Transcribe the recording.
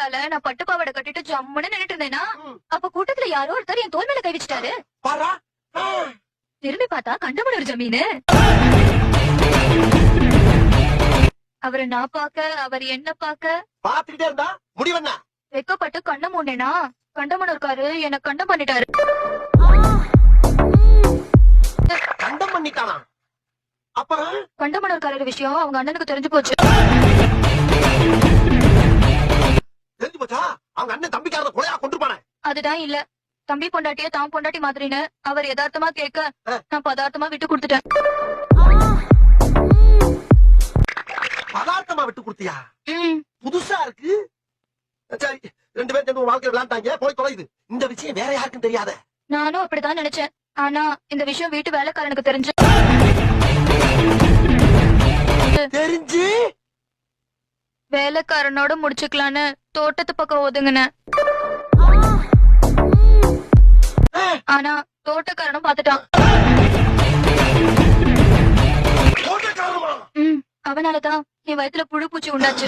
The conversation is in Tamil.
திருவிழால நான் பட்டு பாவாடை கட்டிட்டு ஜம்முன்னு நின்னுட்டு இருந்தேனா அப்ப கூட்டத்துல யாரோ ஒருத்தர் என் தோல் மேல கை வச்சுட்டாரு. திரும்பி பார்த்தா கண்டமனூர் ஜமீனு. அவரை நான் பாக்க, அவர் என்ன பாக்க பாத்துக்கிட்டே இருந்தா முடிவென்ன? வெக்கப்பட்டு கண்ண மூடனேனா கண்டமனூர்காரு என்ன கண்டம் பண்ணிட்டாரு. கண்டம் பண்ணிட்டானா? அப்புறம் கண்டமனூர்காரர் விஷயம் அவங்க அண்ணனுக்கு தெரிஞ்சு போச்சு. தெரிஞ்சு போச்சா? அவங்க அண்ணன் தம்பிக்காரத கொலையா கொண்டுப்பானே. அதுதான் இல்ல, தம்பி பொண்டாட்டிய தான் பொண்டாட்டி மாதிரின்னு அவர் யதார்த்தமா கேட்க நான் பதார்த்தமா விட்டு கொடுத்துட்டேன். பதார்த்தமா விட்டு கொடுத்தியா? புதுசா இருக்கு. சரி, 2 பேரும் சேர்ந்து வாழ்க்கை விளையாண்டாங்க, போய் தொலைது. இந்த விஷயம் வேற யாருக்கும் தெரியாத. நானும் அப்படிதான் நினைச்சேன். ஆனா இந்த விஷயம் வீட்டு வேலைக்காரனுக்கு தெரிஞ்சு வேலைக்காரனோட முடிச்சுக்கலான்னு தோட்டத்து பக்கம் ஒதுங்கினேன். ஆனா தோட்டக்காரனும் பாத்துட்டான். அவனாலதான் என் வயித்துல புழு பூச்சி உண்டாச்சு.